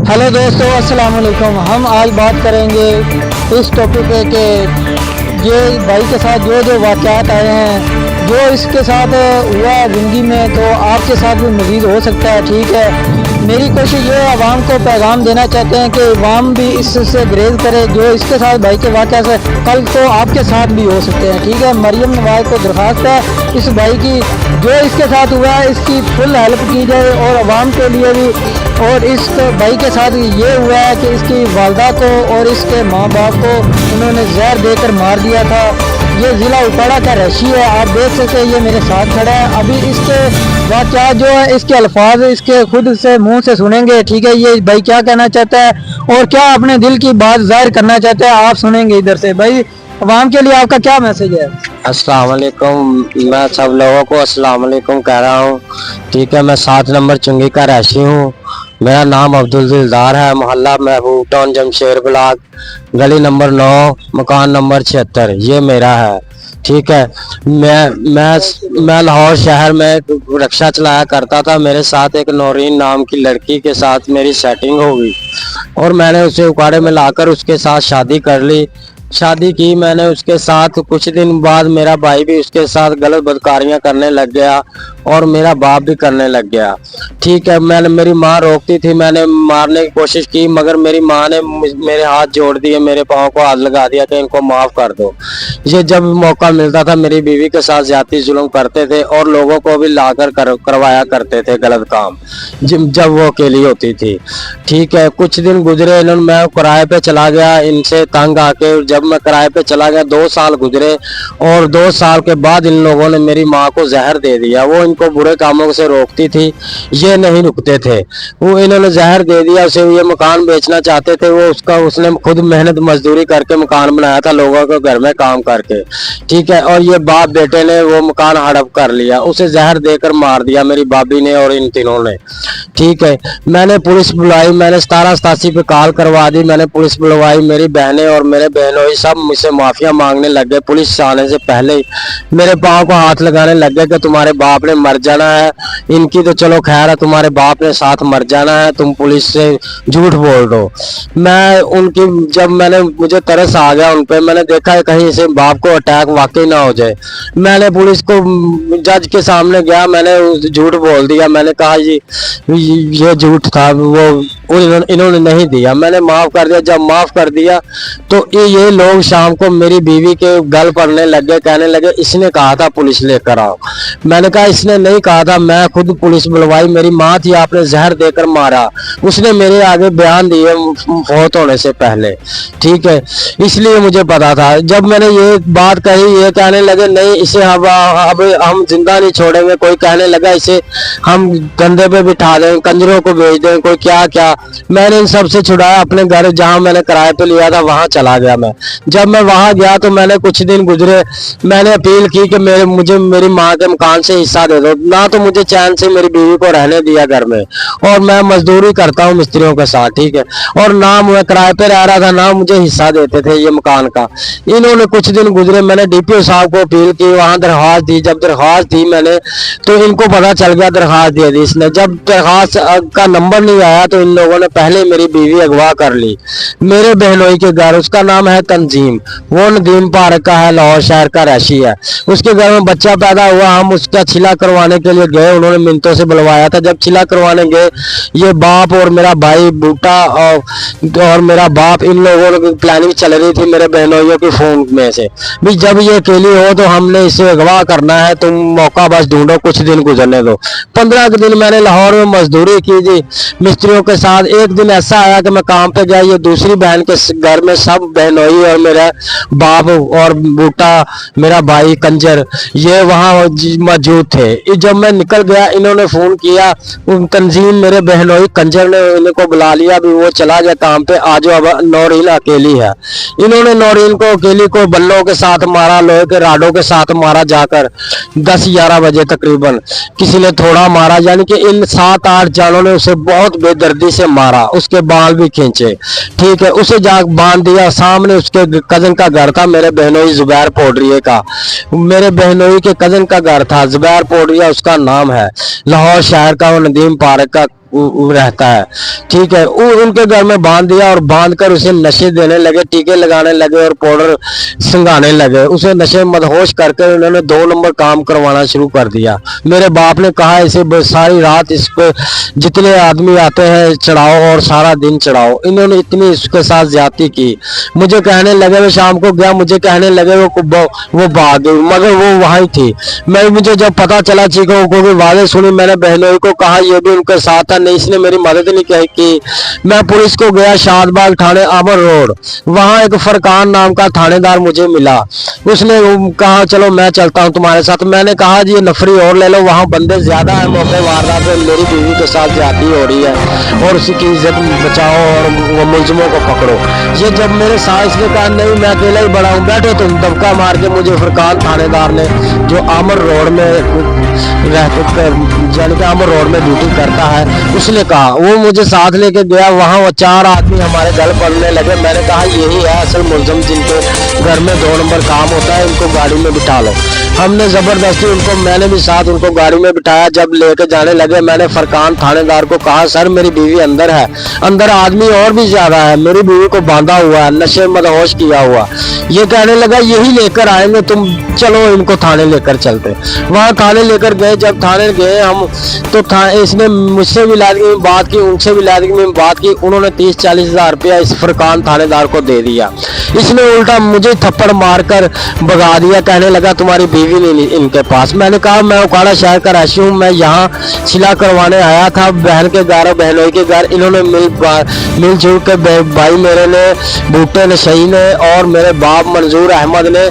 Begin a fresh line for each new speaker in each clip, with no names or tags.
Hello दोस्तों, अस्सलाम वालेकुम। हम आज बात करेंगे इस टॉपिक पे कि ये भाई के साथ जो वाक़यात आए हैं, जो इसके साथ हुआ ज़िंदगी में, तो आपके साथ भी मज़ीद हो सकता है। ठीक है, मेरी कोशिश ये आवाम को पैगाम देना चाहते हैं कि आवाम भी इससे गुरेज करे। जो इसके साथ भाई के वाक़या से कल तो आपके साथ भी हो सकते हैं। ठीक है, मरियम नवाज को दरख्वास्त है इस भाई की, जो इसके साथ हुआ है इसकी फुल हेल्प की जाए और आवाम के लिए भी। और इस भाई के साथ ये हुआ है कि इसकी वालदा को और इसके माँ बाप को उन्होंने जहर देकर मार दिया था। ये ज़िला उपाड़ा का रहशी है, आप देख सकते हैं, ये मेरे साथ खड़ा है। अभी इसके वाक़या जो है, इसके अल्फाज इसके खुद से मुंह से सुनेंगे। ठीक है, ये भाई क्या कहना चाहता है और क्या अपने दिल की बात जाहिर करना चाहता है, आप सुनेंगे इधर से। भाई, अवाम के लिए आपका क्या मैसेज है?
अस्सलाम वालेकुम। मैं सब लोगों को अस्सलाम वालेकुम कह रहा हूँ। ठीक है, मैं 7 नंबर चुंगी का रहशी हूँ। मेरा नाम अब्दुल दिलदार है, मोहल्ला महबूब टाउन जमशेर ब्लॉक, गली नंबर 9, मकान नंबर 76, ये मेरा है। ठीक है, मैं लाहौर शहर में रिक्शा चलाया करता था। मेरे साथ एक नौरीन नाम की लड़की के साथ मेरी सेटिंग हो गई और मैंने उसे उकाड़े में लाकर उसके साथ शादी कर ली। शादी की मैंने उसके साथ। कुछ दिन बाद मेरा भाई भी उसके साथ गलत बदकारियां करने लग गया और मेरा बाप भी करने लग गया। ठीक है, मेरी माँ रोकती थी, मैंने मारने की कोशिश की, मगर मेरी माँ ने मेरे हाथ जोड़ दिए, मेरे पाँव को हाथ लगा दिया कि इनको माफ़ कर दो। ये जब मौका मिलता था मेरी बीवी के साथ ज्यादा जुल्म करते थे और लोगों को भी लाकर करवाया करते थे गलत काम, जब वो अकेली होती थी। ठीक है, कुछ दिन गुजरे, मैं किराए पे चला गया इनसे तंग आके। जब मैं किराए पे चला गया 2 साल गुजरे और 2 साल के बाद इन लोगों ने मेरी माँ को जहर दे दिया। वो इनको बुरे कामों से रोकती थी, ये नहीं रुकते थे, वो इन्होंने जहर दे दिया। उसे ये मकान बेचना चाहते थे, वो उसने खुद मेहनत मजदूरी करके मकान बनाया था लोगों को घर में काम करके। ठीक है, और ये बाप बेटे ने वो मकान हड़प कर लिया, उसे जहर देकर मार दिया मेरी भाभी ने और इन तीनों ने। ठीक है, मैंने पुलिस बुलाई, मैंने 1787 पे कॉल करवा दी, मैंने पुलिस बुलवाई। मेरी बहनें और मेरे बहनों सब मुझसे माफिया मांगने लग गए। पुलिस आने से पहले ही मेरे पाँव को हाथ लगाने लग गए कि तुम्हारे बाप ने मर जाना है। इनकी तो चलो खैर है, तुम्हारे बाप ने साथ मर जाना है, तुम पुलिस से झूठ बोल दो। मैं उनकी जब मुझे तरस आ गया उन पे, मैंने देखा है कहीं इसे बाप को अटैक वाकई ना हो जाए। मैंने पुलिस को जज के सामने गया, मैंने झूठ बोल दिया। मैंने कहा ये झूठ था, वो इन्होंने नहीं दिया, मैंने माफ कर दिया। जब माफ कर दिया तो ये लोग शाम को मेरी बीवी के गल पड़ने लगे, कहने लगे इसने कहा था पुलिस लेकर आओ। मैंने कहा इसने नहीं कहा था, मैं खुद पुलिस बुलवाई, मेरी माँ थी, आपने जहर देकर मारा। उसने मेरे आगे बयान दिए फौत होने से पहले। ठीक है, इसलिए मुझे पता था। जब मैंने ये बात कही, ये कहने लगे नहीं इसे अब हम जिंदा नहीं छोड़ेंगे। कोई कहने लगा इसे हम कंधे पे बिठा दें, कंजरों को भेज दें, कोई क्या क्या। मैंने इन सब से छुड़ाया, अपने घर जहाँ मैंने किराए पे लिया था वहां चला गया मैं। जब मैं वहां गया तो मैंने कुछ दिन गुजरे, मैंने अपील की कि मुझे मेरी माँ के मकान से हिस्सा दे दो ना, तो मुझे चैन से मेरी बीवी को रहने दिया घर में। और मैं मजदूरी करता हूँ मिस्त्रियों के साथ। ठीक है, और ना मैं किराए पे रह रहा था, ना मुझे हिस्सा देते थे ये मकान का। इन्होंने कुछ दिन गुजरे, मैंने डीपीओ साहब को अपील की, वहां दरख्वास्त दी। जब दरख्वास्त दी मैंने तो इनको पता चल गया दरख्वास्त दे दी इसने। जब दरख्वास्त का नंबर नहीं आया तो इन लोगों ने पहले मेरी बीवी अगवा कर ली मेरे बहनोई के घर। उसका नाम है तंजीम, वो नदीम पार्क का है, लाहौर शहर का रहशी है। उसके घर में बच्चा पैदा हुआ, हम उसका छिला करवाने के लिए गए, उन्होंने मिनटों से बुलवाया था। जब छिला करवाने गए, ये बाप और मेरा भाई बूटा और मेरा बाप, इन लोगों की प्लानिंग चल रही थी मेरे बहनोइयों के फोन में से भी, जब ये अकेली हो तो हमने इसे अगवा करना है, तुम मौका बस ढूंढो, कुछ दिन गुजरने दो। 15 दिन मैंने लाहौर में मजदूरी की थी मिस्त्रियों के साथ। एक दिन ऐसा आया कि मैं काम पे गया, ये दूसरी बहन के घर में सब बहनोई और मेरा बाप और बूटा मेरा भाई कंजर ये वहाँ मौजूद थे। जब मैं निकल गया इन्होंने फोन किया, तंजीम मेरे बहनोई कंजर ने इनको बुला लिया, भी वो चला गया काम पे, आज अब नौरीन अकेली है। इन्होंने नौरीन को अकेली को बल्लों के साथ मारा, लोहे के राडों के साथ मारा, जाकर 10-11 बजे तकरीबन। किसी ने थोड़ा मारा, यानी कि इन 7-8 जानों ने उसे बहुत बेदर्दी से मारा, उसके बाल भी खींचे। ठीक है, उसे जाग बांध दिया। सामने उसके कजन का घर था, मेरे बहनोई जुबैर पोडरिया का, मेरे बहनोई के कजन का घर था, जुबैर पोडरिया उसका नाम है, लाहौर शहर का, वो नदीम पार्क का रहता है, ठीक है। उनके घर में बांध दिया और बांध कर उसे नशे देने लगे, टीके लगाने लगे और पाउडर संघाने लगे। उसे नशे मदहोश करके उन्होंने 2 नंबर काम करवाना शुरू कर दिया। मेरे बाप ने कहा इसे सारी रात इस पे जितने आदमी आते हैं चढ़ाओ और सारा दिन चढ़ाओ। इन्होंने इतनी इसके साथ ज्यादती की। मुझे कहने लगे, मैं शाम को गया, मुझे कहने लगे वो भाग गई, मगर वो वहीं थी। मुझे जब पता चला चीखों को वाले सुनी, मैंने बहनोई को कहा, ये भी उनके साथ था, नहीं इसने मेरी मदद नहीं की। मैं पुलिस को गया, शादबाग थाने आमर रोड, वहां एक फरकान नाम का थानेदार मुझे मिला। उसने कहा चलो मैं चलता हूं तुम्हारे साथ। मैंने कहा जी नफरी और ले लो, वहां बंदे ज्यादा है, मौके वारदात पे मेरी बीवी के साथ ज्यादती हो रही है और उसकी इज्जत बचाओ और वो मुलजिमों को पकड़ो। ये जब मेरे सास ने कहा नहीं मैं अकेला ही बड़ा हूँ, बैठो तुम, दबका मार के मुझे फरकान थानेदार ने, जो आमर रोड में यानी कि आमर रोड में ड्यूटी करता है, उसने कहा, वो मुझे साथ लेके गया। वहाँ वो 4 आदमी हमारे घर पड़ने लगे। मैंने कहा यही है असल मुलजिम जिनके घर में 2 नंबर काम होता है, इनको गाड़ी में बिठा लो। हमने जबरदस्ती उनको, मैंने भी साथ उनको गाड़ी में बिठाया। जब लेके जाने लगे मैंने फरकान थानेदार को कहा सर मेरी बीवी अंदर है, अंदर आदमी और भी ज्यादा है, मेरी बीवी को बांधा हुआ है, नशे मदहोश किया हुआ। ये कहने लगा यही लेकर आएंगे, तुम चलो इनको थाने लेकर चलते। वहाँ थाने लेकर गए। जब थाने गए हम तो इसने मुझसे भी लादगी में बात की, उनसे भी लादगी में बात की। उन्होंने 30-40 हजार रुपया इस फरकान थानेदार को दे दिया। इसने उल्टा मुझे थप्पड़ मारकर भगा दिया, कहने लगा तुम्हारी बीवी नहीं इनके पास। मैंने कहा मैं उकाड़ा शहर का रहशी हूँ, मैं यहाँ सिला करवाने आया था बहन के घर, बहनोई के घर। इन्होंने मिलजुल के भाई मेरे ने, भुट्टे नशई ने और मेरे बाप मंजूर अहमद ने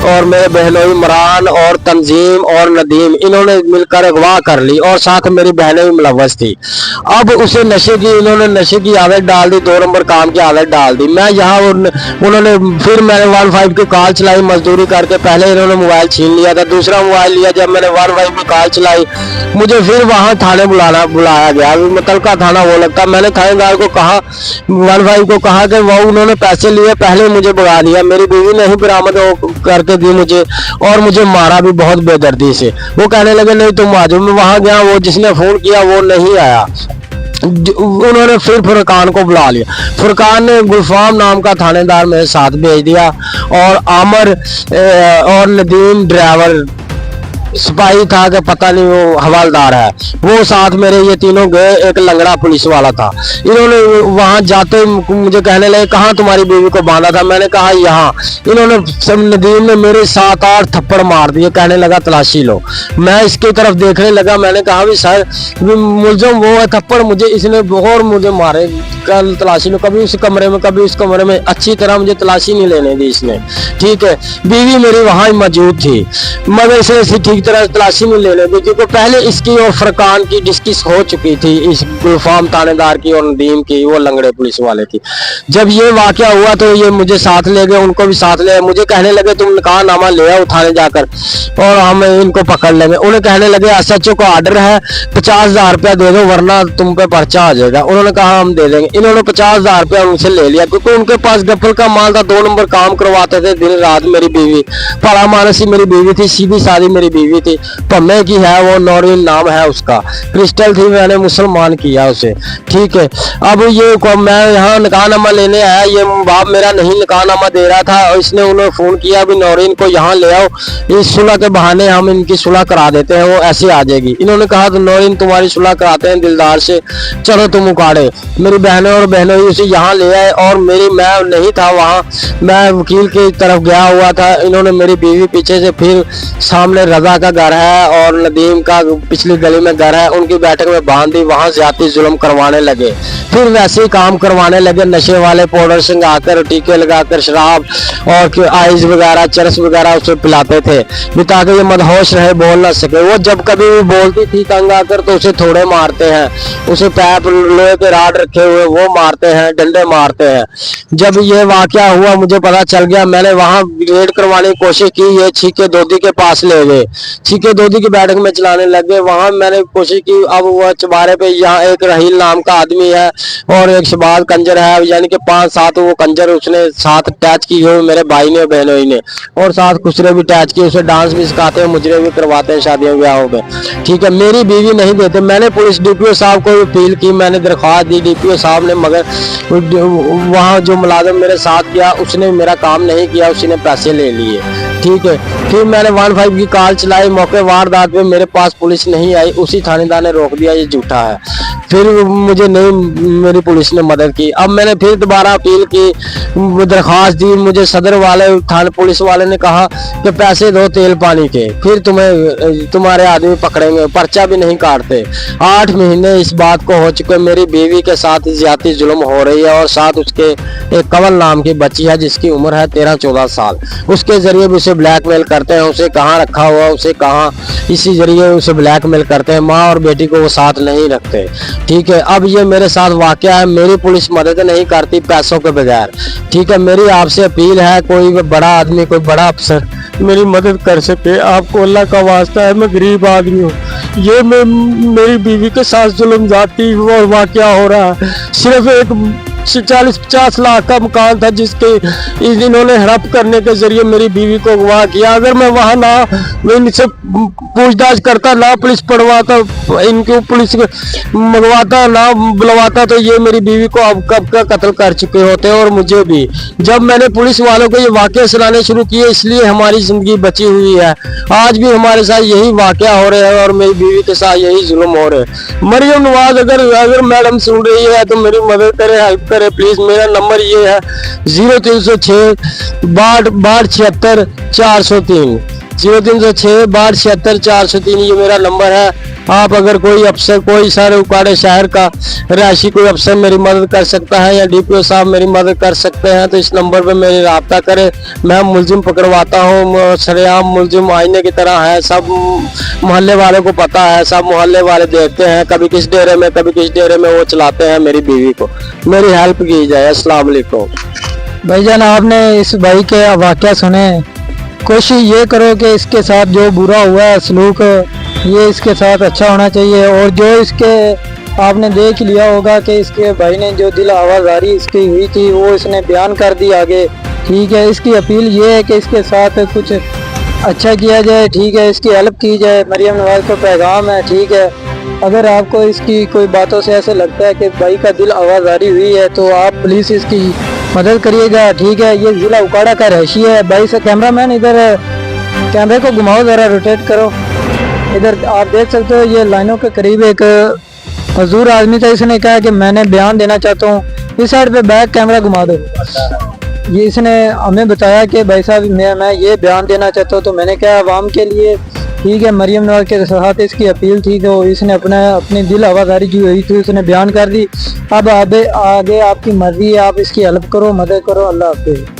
और मेरे बहनोई इमरान और तंजीम और नदीम, इन्होंने मिलकर अगवा कर ली और साथ मेरी बहनें भी मुलव्वस थी। अब उसे नशे की, इन्होंने नशे की आदत डाल दी, 2 नंबर काम की आदत डाल दी। मैं यहाँ उन्होंने फिर मैंने 15 की कॉल चलाई मजदूरी करके। पहले इन्होंने मोबाइल छीन लिया था, दूसरा मोबाइल लिया। जब मैंने 15 की कॉल चलाई मुझे फिर वहां थाने बुलाया गया। मुतलका थाना वो लगता। मैंने थानेदार को कहा, 15 को कहा कि वो उन्होंने पैसे लिए, पहले मुझे भगा दिया, मेरी बीवी ने ही बरामद करके दी मुझे और मुझे मारा भी बहुत बेदर्दी से। वो कहने लगे नहीं तुम आ जाओ। मैं वहां गया, वो जिसने फोन किया वो नहीं आया। उन्होंने फिर फुरकान को बुला लिया। फुरकान ने गुलफाम नाम का थानेदार मेरे साथ भेज दिया और आमर और नदीम ड्राइवर सिपाही था कि पता नहीं वो हवालदार है, वो साथ मेरे, ये तीनों गए। एक लंगड़ा पुलिस वाला था। इन्होंने वहां जाते मुझे कहने लगे कहाँ तुम्हारी बीवी को बांधा था। मैंने कहा यहाँ। इन्होंने नदीम ने मेरे 7-8 थप्पड़ मार दिए, कहने लगा तलाशी लो। मैं इसकी तरफ देखने लगा। मैंने कहा भी सर मुलजिम वो है, थप्पड़ मुझे इसने और मुझे मारे, कल तलाशी लो। कभी उस कमरे में कभी उस कमरे में, अच्छी तरह मुझे तलाशी नहीं लेने दी इसने, ठीक है। बीवी मेरी वहां मौजूद थी मगर इसे ठीक तरह तलाशी में लेने दी, क्योंकि पहले इसकी और फरकान की डिस्कस हो चुकी थी, इस गुलफाम थानेदार की और नदीम की, वो लंगड़े पुलिस वाले की। जब ये वाकया हुआ तो ये मुझे साथ ले गए, उनको भी साथ ले। मुझे कहने लगे तुम निकाह नामा ले आओ थाने जाकर और हम इनको पकड़ लेंगे। उन्हें कहने लगे SHO को ऑर्डर है 50,000 रुपया दे दो वरना तुम पे पर्चा आ जाएगा। उन्होंने कहा हम दे देंगे। इन्होंने 50,000 रुपया उनसे ले लिया, क्योंकि उनके पास गफल का माल था। 2 नंबर काम करवाते थे दिन रात। मेरी बीवी पड़ा मानसी मेरी बीवी थी, सीधी सादी मेरी बीवी थी, पम्मे की है, वो नौरीन नाम है उसका, क्रिस्टल थी, मैंने मुसलमान किया उसे, ठीक है। अब ये मैं यहाँ निकाहनामा लेने आया, ये बाप मेरा नहीं निकाहनामा दे रहा था और इसने उन्हें फोन किया भी नौरीन को यहाँ ले आओ, इस सुलह के बहाने हम इनकी सुलह करा देते हैं, वो ऐसे आ जाएगी। इन्होंने कहा तो नौरीन तुम्हारी सुलह कराते हैं दिलदार से, चलो तुम उकाड़े। मेरी बहनों और बहनों ही उसे यहाँ ले आए और मैं नहीं था वहाँ, मैं वकील की तरफ गया हुआ था। इन्होंने मेरी बीवी पीछे से, फिर सामने रजा का घर है और नदीम का पिछली गली में घर है, उनकी बैठक में बांध दी, वहां ज्यादा जुल्म करवाने लगे। फिर वैसे ही काम करवाने लगे, नशे वाले पाउडर संगाकर, टीके लगाकर, शराब और आइस वगैरह, चरस वगैरह उसे पिलाते थे ताकि ये मदहोश रहे, बोल ना सके। वो जब कभी भी बोलती थी तंग आकर तो उसे थोड़े मारते हैं, उसे पैप लोहे के राड रखे हुए वो मारते हैं, डंडे मारते हैं। जब ये वाकया हुआ मुझे पता चल गया, मैंने वहां रेड करवाने की कोशिश की, ये छीके दोदी के पास ले गए। चीखे दोधी की बैठक में चलाने लग गए। वहां मैंने कोशिश की, अब वह चबारे पे यहाँ एक रहील नाम का आदमी है और एक शबाज कंजर है, यानी कि 5-7 वो कंजर उसने साथ अटैच की हुई मेरे भाई ने बहनोई ने, और साथ खुसरे भी अटैच किए, उसे डांस भी सिखाते हैं, मुजरे भी करवाते हैं शादियों ब्याहों में। ठीक है, मेरी बीवी नहीं देते। मैंने पुलिस DPO साहब को अपील की, मैंने दरख्वास्त दी DPO साहब ने, मगर वहाँ जो मुलाजिम मेरे साथ किया उसने मेरा काम नहीं किया, उसने पैसे ले लिए। ठीक है, फिर मैंने 15 की कॉल चलाई, मौके वारदात पे मेरे पास पुलिस नहीं आई, उसी थानेदार ने रोक दिया, ये झूठा है। फिर मुझे नहीं, मेरी पुलिस ने मदद की। अब मैंने फिर दोबारा अपील की, दरख्वास्त दी, मुझे सदर वाले थाने पुलिस वाले ने कहा कि पैसे दो तेल पानी के, फिर तुम्हारे आदमी पकड़ेंगे, पर्चा भी नहीं काटते। 8 महीने इस बात को हो चुके, मेरी बीवी के साथ ज्यादा जुल्म हो रही है, और साथ उसके एक कमल नाम की बच्ची है जिसकी उम्र है 13-14 साल। उसके जरिए भी उसे ब्लैकमेल करते हैं, उसे कहाँ रखा हुआ, उसे कहाँ, इसी जरिए उसे ब्लैकमेल करते हैं। माँ और बेटी को वो साथ नहीं रखते। ठीक है, अब ये मेरे साथ वाकया है, मेरी पुलिस मदद नहीं करती पैसों के बगैर। ठीक है, मेरी आपसे अपील है, कोई बड़ा आदमी, कोई बड़ा अफसर मेरी मदद कर सके, आपको अल्लाह का वास्ता है, मैं गरीब आदमी हूँ। ये मेरी बीवी के साथ जुल्म जाती और वाकया हो रहा है। सिर्फ एक 40-50 लाख का मकान था जिसके इन्होंने हड़प करने के जरिए मेरी बीवी को अगवा किया। अगर मैं वहां ना, मैं इनसे पूछताछ करता, ना पुलिस पढ़वाता, इनको पुलिस मंगवाता, ना बुलवाता, तो ये मेरी बीवी को अब कब का कत्ल कर चुके होते, और मुझे भी। जब मैंने पुलिस वालों को ये वाकया सुनाने शुरू किए, इसलिए हमारी जिंदगी बची हुई है। आज भी हमारे साथ यही वाकया हो रहे हैं और मेरी बीवी के साथ यही जुल्म हो रहे हैं। मरियम नवाज अगर मैडम सुन रही है तो मेरी मदद करे, हेल्प करे प्लीज। मेरा नंबर ये है 0306 6276 403, 0306 6276 403, ये मेरा नंबर है। आप अगर कोई अफसर, कोई सारे उकाड़े शहर का रहायशी कोई अफसर मेरी मदद कर सकता है, या DPO साहब मेरी मदद कर सकते हैं, तो इस नंबर पे मेरी राब्ता करें। मैं मुलजिम पकड़वाता हूँ, सरेआम मुलजिम आईने की तरह है, सब मोहल्ले वाले को पता है, सब मोहल्ले वाले देखते हैं, कभी किस डेरे में, कभी किस डेरे में वो चलाते हैं मेरी बीवी को। मेरी हेल्प की जाए। अस्सलाम वालेकुम।
भाईजान, आपने इस भाई के वाकया सुने, कोशिश ये करो कि इसके साथ जो बुरा हुआ है सलूक, ये इसके साथ अच्छा होना चाहिए। और जो इसके आपने देख लिया होगा कि इसके भाई ने जो दिल आवाज़ारी इसकी हुई थी वो इसने बयान कर दी आगे। ठीक है, इसकी अपील ये है कि इसके साथ कुछ अच्छा किया जाए। ठीक है, इसकी हेल्प की जाए। मरियम नवाज को पैगाम है। ठीक है, अगर आपको इसकी कोई बातों से ऐसे लगता है कि भाई का दिल आवाज़ारी हुई है तो आप प्लीज़ इसकी मदद करिएगा। ठीक है, ये ज़िला उकाड़ा का रहायशी है। भाई से कैमरामैन इधर कैमरे को घुमाओ, ज़रा रोटेट करो। इधर आप देख सकते हो, ये लाइनों के करीब एक मजदूर आदमी था, इसने कहा कि मैंने बयान देना चाहता हूँ। इस साइड पे बैक कैमरा घुमा दो। ये इसने हमें बताया कि भाई साहब मैं ये बयान देना चाहता हूँ, तो मैंने कहा आवाम के लिए। ठीक है, मरियम नवाज के साथ इसकी अपील थी, तो इसने अपनी दिल आवाज़ारी जो हुई थी उसने बयान कर दी। अब आगे आपकी मर्जी है, आप इसकी हेल्प करो, मदद करो। अल्लाह हाफिज़।